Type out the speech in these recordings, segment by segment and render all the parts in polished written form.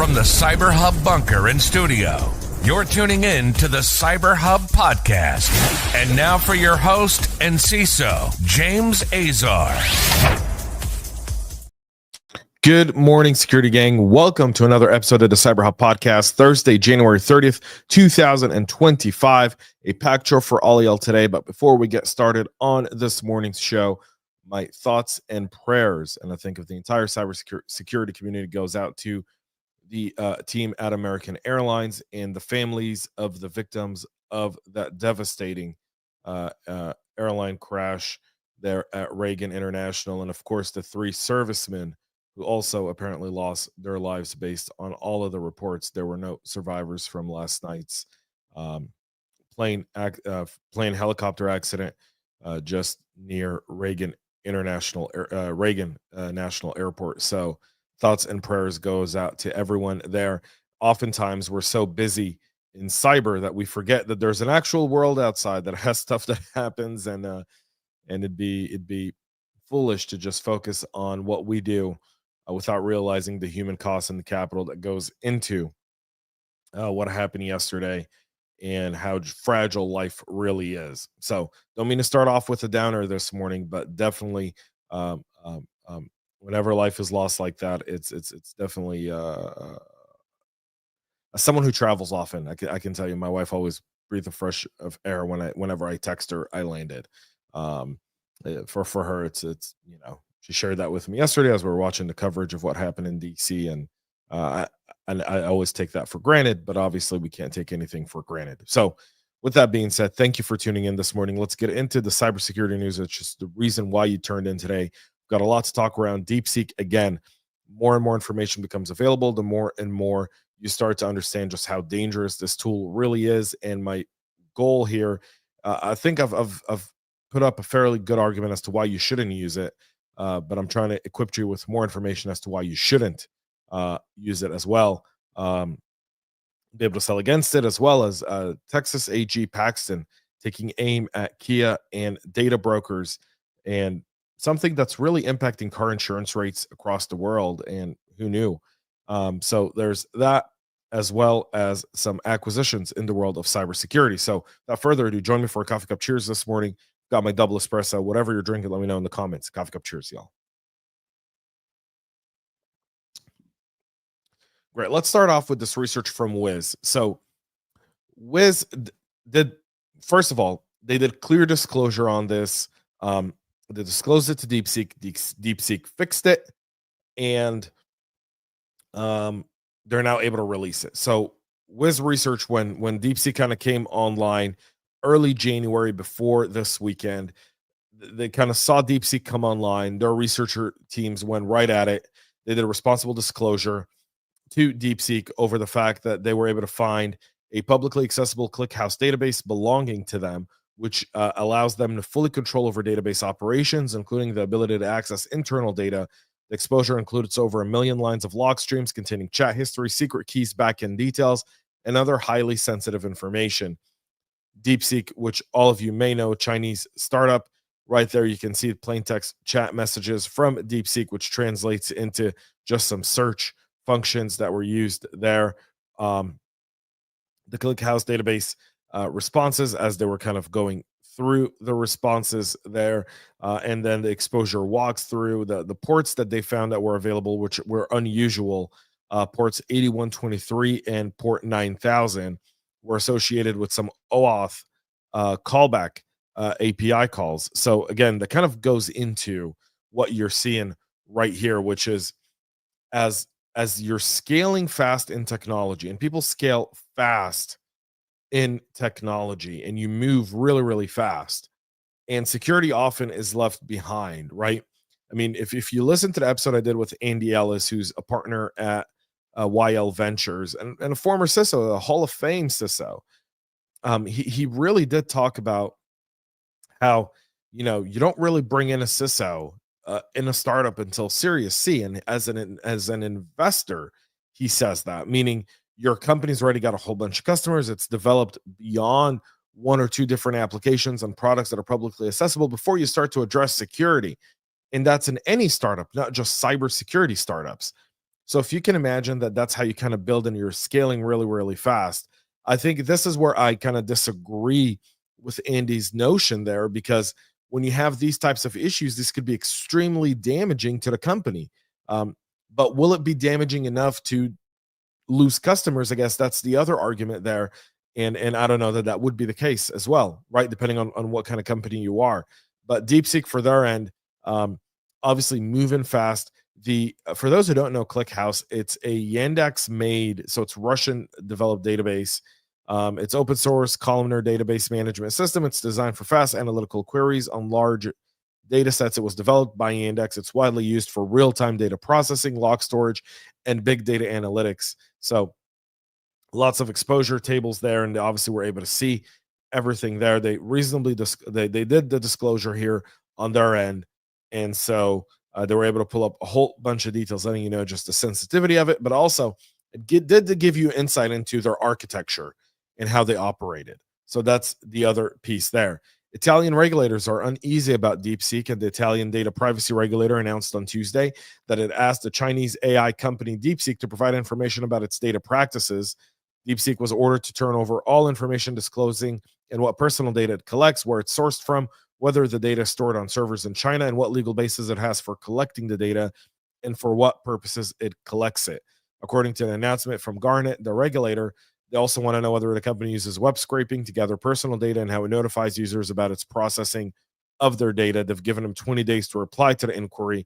From the CyberHub bunker and studio, you're tuning in to the CyberHub Podcast. And now for your host and CISO, James Azar. Good morning, security gang. Welcome to another episode of the CyberHub Podcast, Thursday, January 30th, 2025. A packed show for all y'all today. But before we get started on this morning's show, my thoughts and prayers, and I think of the entire cybersecurity community, goes out to the team at American Airlines and the families of the victims of that devastating airline crash there at Reagan International. And of course, the three servicemen who also apparently lost their lives. Based on all of the reports, there were no survivors from last night's plane helicopter accident just near Reagan National Airport. So thoughts and prayers goes out to everyone there. Oftentimes we're so busy in cyber that we forget that there's an actual world outside that has stuff that happens, and it'd be foolish to just focus on what we do without realizing the human cost and the capital that goes into what happened yesterday and how fragile life really is. So don't mean to start off with a downer this morning, but definitely whenever life is lost like that, it's definitely as someone who travels often, I can tell you, my wife always breathes a fresh of air whenever I text her I landed. For her, it's you know, she shared that with me yesterday as we were watching the coverage of what happened in DC, and I always take that for granted, but obviously we can't take anything for granted. So with that being said, thank you for tuning in this morning. Let's get into the cybersecurity news. It's just the reason why you turned in today. Got a lot to talk around. Deepseek, again, more and more information becomes available, the more and more you start to understand just how dangerous this tool really is. And my goal here, I think I've put up a fairly good argument as to why you shouldn't use it, but I'm trying to equip you with more information as to why you shouldn't use it as well. Be able to sell against it, as well as Texas AG Paxton taking aim at Kia and data brokers, and something that's really impacting car insurance rates across the world. And who knew? So there's that, as well as some acquisitions in the world of cybersecurity. So without further ado, join me for a coffee cup cheers this morning. Got my double espresso. Whatever you're drinking, let me know in the comments. Coffee cup cheers, y'all. Great. Let's start off with this research from Wiz. So Wiz did, first of all, they did clear disclosure on this. They disclosed it to Deepseek. Deepseek fixed it, and they're now able to release it. So Wiz research, when Deepseek kind of came online early January before this weekend, they kind of saw Deepseek come online. Their researcher teams went right at it. They did a responsible disclosure to Deepseek over the fact that they were able to find a publicly accessible ClickHouse database belonging to them, which allows them to fully control over database operations, including the ability to access internal data. The exposure includes over 1 million lines of log streams containing chat history, secret keys, backend details, and other highly sensitive information. Deepseek, which all of you may know, Chinese startup, right there you can see plain text chat messages from Deepseek, which translates into just some search functions that were used there. The ClickHouse database responses, as they were kind of going through the responses there, and then the exposure walks through the ports that they found that were available, which were unusual. Ports 8123 and port 9000 were associated with some OAuth callback API calls. So again, that kind of goes into what you're seeing right here, which is as you're scaling fast in technology, and people scale fast in technology, and you move really, really fast, and security often is left behind, right? I mean, if you listen to the episode I did with Andy Ellis, who's a partner at YL Ventures and a former CISO, a Hall of Fame CISO, he really did talk about how, you know, you don't really bring in a CISO in a startup until Series C, and as an investor, he says that, meaning your company's already got a whole bunch of customers. It's developed beyond one or two different applications and products that are publicly accessible before you start to address security. And that's in any startup, not just cybersecurity startups. So if you can imagine that that's how you kind of build and you're scaling really, really fast, I think this is where I kind of disagree with Andy's notion there, because when you have these types of issues, this could be extremely damaging to the company. Um, but will it be damaging enough to lose customers? I guess that's the other argument there. And I don't know that that would be the case as well, right? Depending on what kind of company you are. But DeepSeek for their end, um, obviously moving fast. The For those who don't know ClickHouse, it's a Yandex made, so it's Russian developed database. It's open source columnar database management system. It's designed for fast analytical queries on large data sets. It was developed by Yandex. It's widely used for real-time data processing, log storage, and big data analytics. So lots of exposure tables there, and obviously we're able to see everything there. They reasonably they did the disclosure here on their end, and so they were able to pull up a whole bunch of details, letting you know just the sensitivity of it, but also did to give you insight into their architecture and how they operated. So that's the other piece there. Italian regulators are uneasy about DeepSeek, and the Italian data privacy regulator announced on Tuesday that it asked the Chinese AI company DeepSeek to provide information about its data practices. DeepSeek was ordered to turn over all information disclosing and what personal data it collects, where it's sourced from, whether the data is stored on servers in China, and what legal basis it has for collecting the data and for what purposes it collects it. According to an announcement from Garnet, the regulator, they also want to know whether the company uses web scraping to gather personal data and how it notifies users about its processing of their data. They've given them 20 days to reply to the inquiry.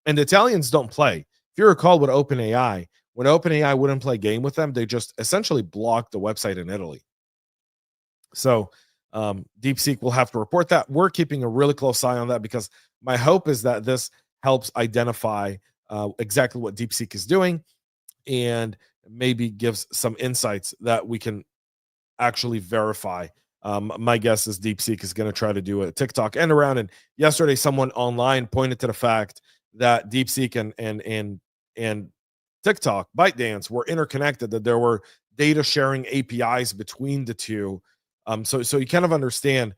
And the Italians don't play. If you recall with OpenAI, when OpenAI wouldn't play game with them, they just essentially blocked the website in Italy. So DeepSeek will have to report that. We're keeping a really close eye on that, because my hope is that this helps identify exactly what DeepSeek is doing, and maybe gives some insights that we can actually verify. My guess is DeepSeek is going to try to do a TikTok end around. And yesterday, someone online pointed to the fact that DeepSeek and TikTok, ByteDance, were interconnected, that there were data sharing APIs between the two. So you kind of understand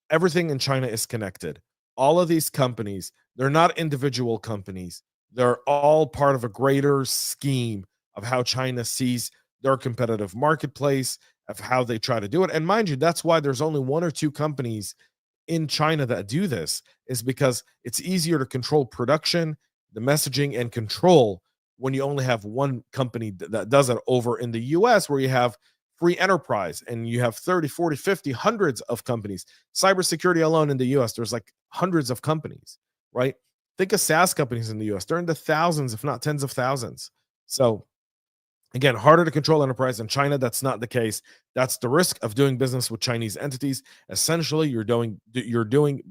everything in China is connected. All of these companies, they're not individual companies. They're all part of a greater scheme of how China sees their competitive marketplace, of how they try to do it. And mind you, that's why there's only one or two companies in China that do this, is because it's easier to control production, the messaging, and control when you only have one company that does it. Over in the US, where you have free enterprise and you have 30, 40, 50, hundreds of companies. Cybersecurity alone in the US, there's like hundreds of companies, right? Think of SaaS companies in the US. They're in the thousands, if not tens of thousands. So again, harder to control enterprise. In China, that's not the case. That's the risk of doing business with Chinese entities. Essentially, you're doing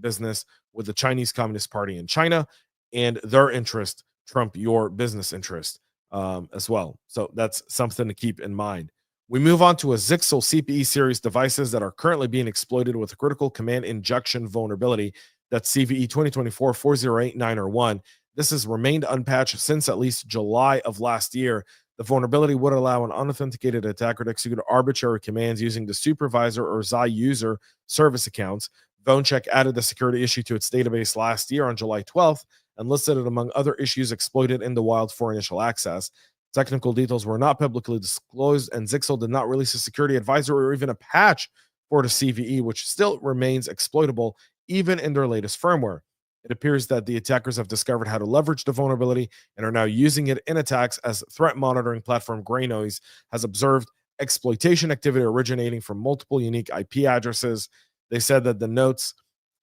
business with the Chinese Communist Party in China, and their interest trump your business interest as well. So that's something to keep in mind. We move on to a Zyxel CPE series devices that are currently being exploited with a critical command injection vulnerability. That's CVE 2024-4089-1. This has remained unpatched since at least July of last year. The vulnerability would allow an unauthenticated attacker to execute arbitrary commands using the supervisor or Xi user service accounts. VoneCheck added the security issue to its database last year on July 12th and listed it among other issues exploited in the wild for initial access. Technical details were not publicly disclosed, and Zyxel did not release a security advisory or even a patch for the CVE, which still remains exploitable even in their latest firmware. It appears that the attackers have discovered how to leverage the vulnerability and are now using it in attacks, as threat monitoring platform Greynoise has observed exploitation activity originating from multiple unique IP addresses. They said that the notes,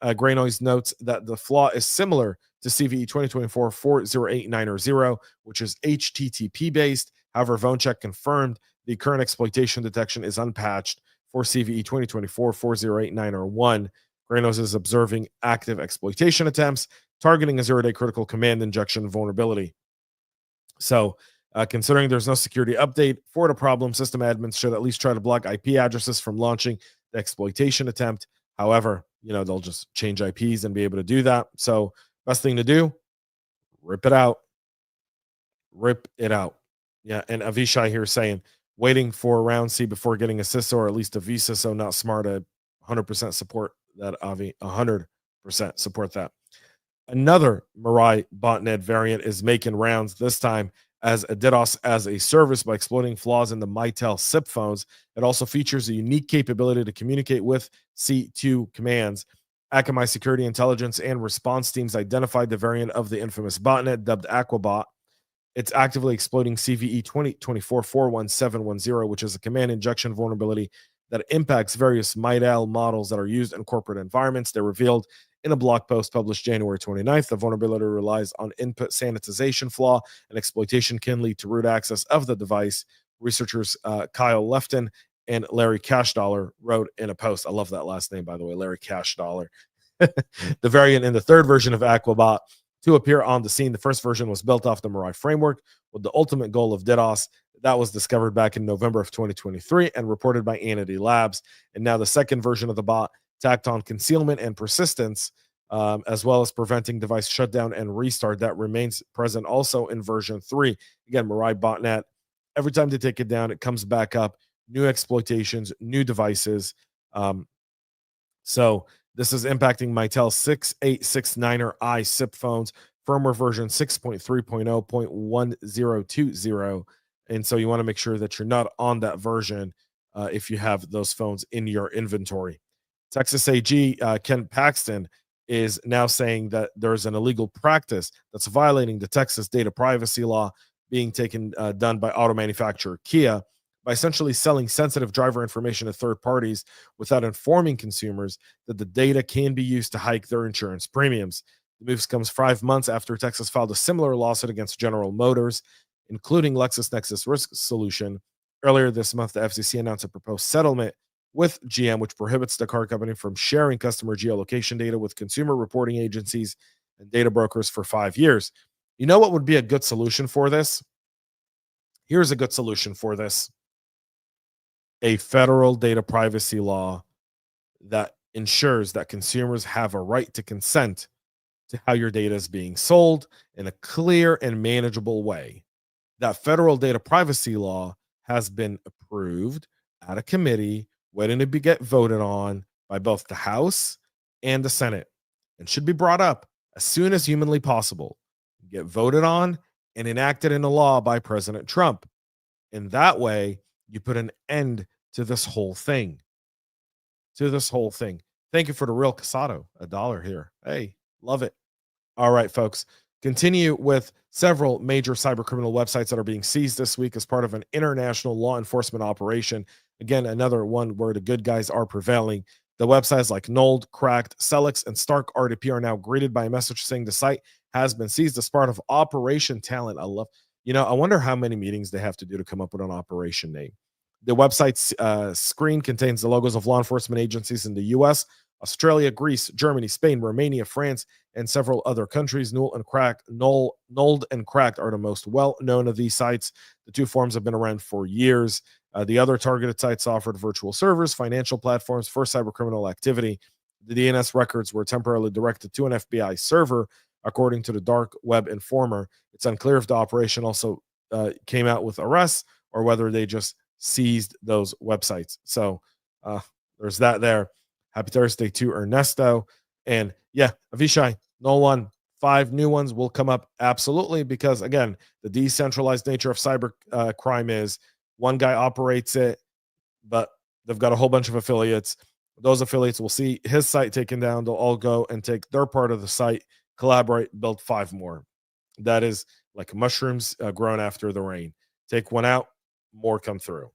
Greynoise notes that the flaw is similar to CVE 2024-4089-0, which is HTTP based. However, VoneCheck confirmed the current exploitation detection is unpatched for CVE 2024-4089-1. Greynoise is observing active exploitation attempts targeting a zero-day critical command injection vulnerability. So, considering there's no security update for the problem, system admins should at least try to block IP addresses from launching the exploitation attempt. However, they'll just change IPs and be able to do that. So, best thing to do, rip it out. Rip it out. Yeah, and Avishai here saying, waiting for round C before getting a CISO or at least a vCISO, not smart. 100% support that, Avi. 100% support that. Another Mirai botnet variant is making rounds, this time as a DDoS as a service by exploiting flaws in the Mitel SIP phones. It also features a unique capability to communicate with C2 commands. Akamai security intelligence and response teams identified the variant of the infamous botnet dubbed Aquabot. It's actively exploiting CVE 2024-41710, which is a command injection vulnerability that impacts various Mitel models that are used in corporate environments. They're revealed in a blog post published January 29th. The vulnerability relies on input sanitization flaw, and exploitation can lead to root access of the device. Researchers Kyle Lefton and Larry Cashdollar wrote in a post. I love that last name, by the way, Larry Cashdollar. The variant in the third version of Aquabot to appear on the scene. The first version was built off the Mirai framework with the ultimate goal of DDoS. That was discovered back in November of 2023 and reported by Anity Labs. And now the second version of the bot tacked on concealment and persistence, as well as preventing device shutdown and restart. That remains present also in version 3. Again, Mirai Botnet, every time they take it down, it comes back up. New exploitations, new devices. So this is impacting Mitel 6869er SIP phones, firmware version 6.3.0.1020. And so you want to make sure that you're not on that version if you have those phones in your inventory. Texas AG Ken Paxton is now saying that there's an illegal practice that's violating the Texas data privacy law being done by auto manufacturer Kia by essentially selling sensitive driver information to third parties without informing consumers that the data can be used to hike their insurance premiums. The move comes 5 months after Texas filed a similar lawsuit against General Motors, including LexisNexis Risk Solution. Earlier this month, the FCC announced a proposed settlement with GM, which prohibits the car company from sharing customer geolocation data with consumer reporting agencies and data brokers for 5 years. You know what would be a good solution for this? Here's a good solution for this. A federal data privacy law that ensures that consumers have a right to consent to how your data is being sold in a clear and manageable way. That federal data privacy law has been approved at a committee waiting to get voted on by both the House and the Senate, and should be brought up as soon as humanly possible, get voted on and enacted into law by President Trump. In that way, you put an end to this whole thing. Thank you for the real Casado, $1 here. Hey, love it. All right, folks. Continue with several major cyber criminal websites that are being seized this week as part of an international law enforcement operation. Again, another one where the good guys are prevailing. The websites like Nulled, Cracked, Celix, and Stark RDP are now greeted by a message saying the site has been seized as part of Operation Talent. I wonder how many meetings they have to do to come up with an operation name. The website's screen contains the logos of law enforcement agencies in the U.S., Australia, Greece, Germany, Spain, Romania, France, and several other countries. Nulled and Cracked are the most well-known of these sites. The two forms have been around for years. The other targeted sites offered virtual servers, financial platforms for cybercriminal activity. The DNS records were temporarily directed to an FBI server, according to the Dark Web Informer. It's unclear if the operation also came out with arrests or whether they just seized those websites. So there's that there. Happy Thursday to Ernesto. And yeah, Avishai, no one, 5 new ones will come up. Absolutely. Because again, the decentralized nature of cyber crime is one guy operates it, but they've got a whole bunch of affiliates. Those affiliates will see his site taken down. They'll all go and take their part of the site, collaborate, build 5 more. That is like mushrooms grown after the rain. Take one out, more come through.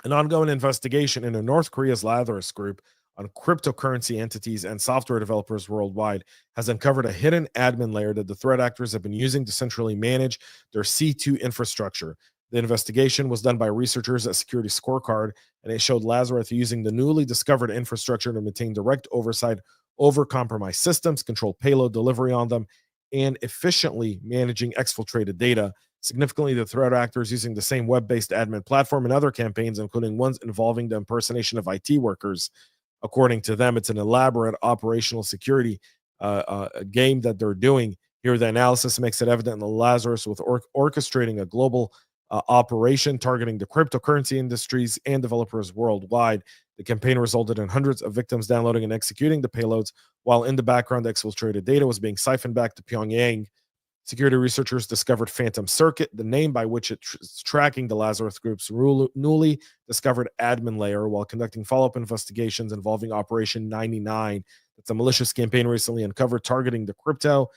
An ongoing investigation into North Korea's Lazarus group on cryptocurrency entities and software developers worldwide has uncovered a hidden admin layer that the threat actors have been using to centrally manage their C2 infrastructure. The investigation was done by researchers at Security Scorecard, and it showed Lazarus using the newly discovered infrastructure to maintain direct oversight over compromised systems, control payload delivery on them, and efficiently managing exfiltrated data. Significantly, the threat actors using the same web-based admin platform and other campaigns, including ones involving the impersonation of IT workers. According to them, it's an elaborate operational security game that they're doing. Here, the analysis makes it evident that Lazarus was orchestrating a global operation targeting the cryptocurrency industries and developers worldwide. The campaign resulted in hundreds of victims downloading and executing the payloads, while in the background, the exfiltrated data was being siphoned back to Pyongyang. Security researchers discovered Phantom Circuit, the name by which it's tracking the Lazarus Group's newly discovered admin layer, while conducting follow-up investigations involving Operation 99. That's a malicious campaign recently uncovered targeting the crypto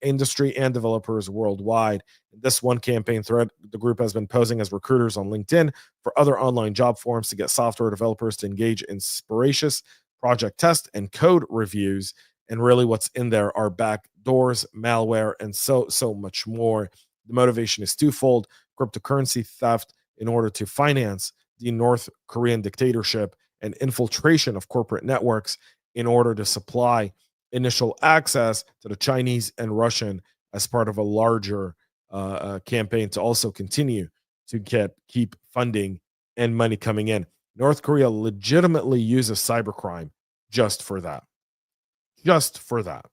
industry and developers worldwide. In this one campaign thread, the group has been posing as recruiters on LinkedIn for other online job forums to get software developers to engage in spurious project test and code reviews. And really what's in there are backdoors, malware, and so much more. The motivation is twofold: cryptocurrency theft in order to finance the North Korean dictatorship, and infiltration of corporate networks in order to supply initial access to the Chinese and Russian as part of a larger campaign to also continue to keep funding and money coming in. North Korea legitimately uses cybercrime just for that. Just for that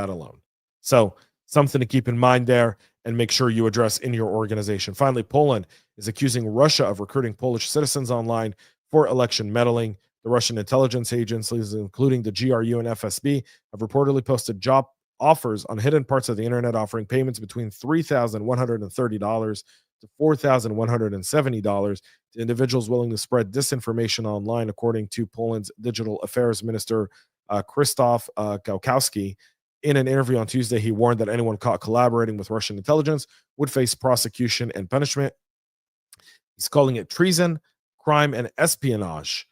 alone. So something to keep in mind there, and make sure you address in your organization. Finally, Poland is accusing Russia of recruiting Polish citizens online for election meddling. The Russian intelligence agencies, including the GRU and FSB, have reportedly posted job offers on hidden parts of the internet, offering payments between $3,130 to $4,170 to individuals willing to spread disinformation online, according to Poland's Digital Affairs Minister Krzysztof Gałkowski. In an interview on Tuesday, he warned that anyone caught collaborating with Russian intelligence would face prosecution and punishment. He's calling it treason, crime, and espionage.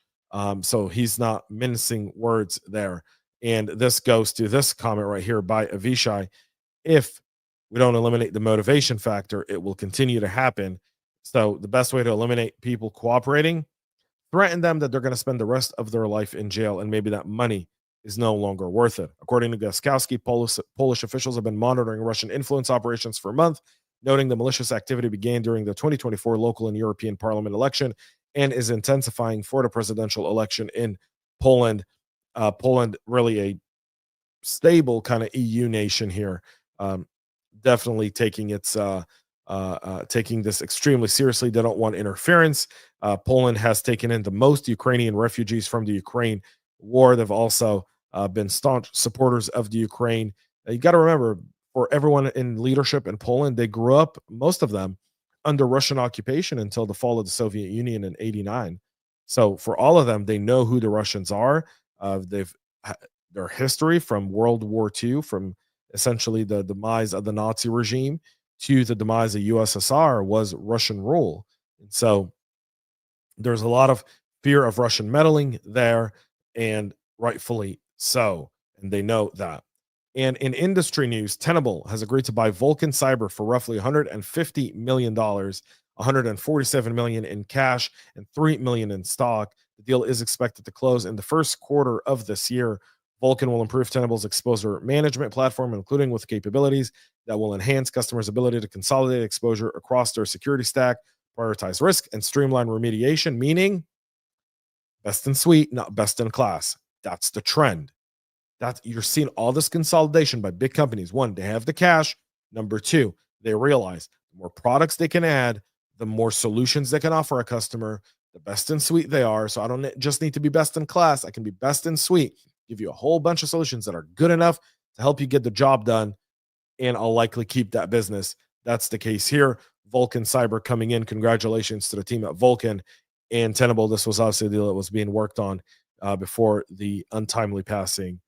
So he's not mincing words there. And this goes to this comment right here by Avishai. If we don't eliminate the motivation factor, it will continue to happen. So the best way to eliminate people cooperating, threaten them that they're going to spend the rest of their life in jail, and maybe that money is no longer worth it. According to Gałkowski, Polish officials have been monitoring Russian influence operations for a month, noting the malicious activity began during the 2024 local and European Parliament election and is intensifying for the presidential election in Poland. Poland, really a stable kind of EU nation here, definitely taking its taking this extremely seriously. They don't want interference. Poland has taken in the most Ukrainian refugees from the Ukraine war. They've also been staunch supporters of the Ukraine. You got to remember, for everyone in leadership in Poland, they grew up, most of them, under Russian occupation until the fall of the Soviet Union in '89. So for all of them, they know who the Russians are. Their history from World War II, from essentially the demise of the Nazi regime to the demise of USSR, was Russian rule. And so there's a lot of fear of Russian meddling there, and rightfully so. And they know that. And in industry news, Tenable has agreed to buy Vulcan Cyber for roughly $150 million, $147 million in cash, and $3 million in stock. The deal is expected to close in the first quarter of this year. Vulcan will improve Tenable's exposure management platform, including with capabilities that will enhance customers' ability to consolidate exposure across their security stack, prioritize risk, and streamline remediation, meaning best in suite, not best in class. That's the trend. You're seeing all this consolidation by big companies. One, they have the cash. Number two, they realize the more products they can add, the more solutions they can offer a customer, the best in suite they are. So I don't just need to be best in class. I can be best in suite, give you a whole bunch of solutions that are good enough to help you get the job done, and I'll likely keep that business. That's the case here. Vulcan Cyber coming in. Congratulations to the team at Vulcan and Tenable. This was obviously a deal that was being worked on before the untimely passing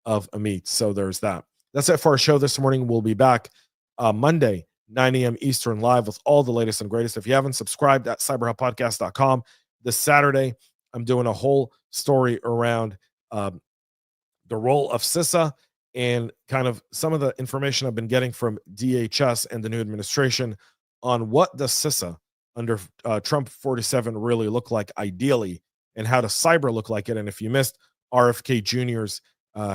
of Amit. So there's that. That's it for our show this morning. We'll be back Monday, 9 a.m. Eastern, live with all the latest and greatest. If you haven't subscribed at cyberhubpodcast.com, this Saturday, I'm doing a whole story around the role of CISA and kind of some of the information I've been getting from DHS and the new administration on what does CISA under Trump 47 really look like ideally, and how does cyber look like it. And if you missed RFK Jr.'s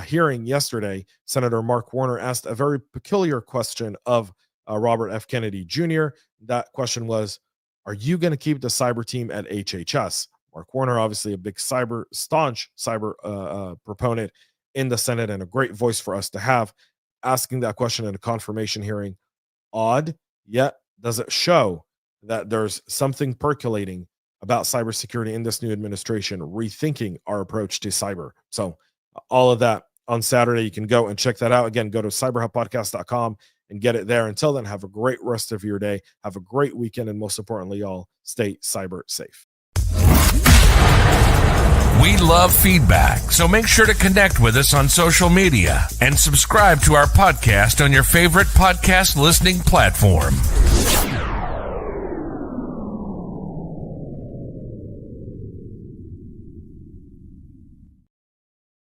hearing yesterday, Senator Mark Warner asked a very peculiar question of Robert F. Kennedy Jr. That question was, are you going to keep the cyber team at HHS? Mark Warner, obviously a big staunch cyber proponent in the Senate, and a great voice for us to have, asking that question in a confirmation hearing. Odd, yet does it show that there's something percolating about cybersecurity in this new administration, rethinking our approach to cyber. So all of that on Saturday. You can go and check that out. Again, go to cyberhubpodcast.com and get it there. Until then, have a great rest of your day. Have a great weekend. And most importantly, y'all, stay cyber safe. We love feedback, so make sure to connect with us on social media and subscribe to our podcast on your favorite podcast listening platform.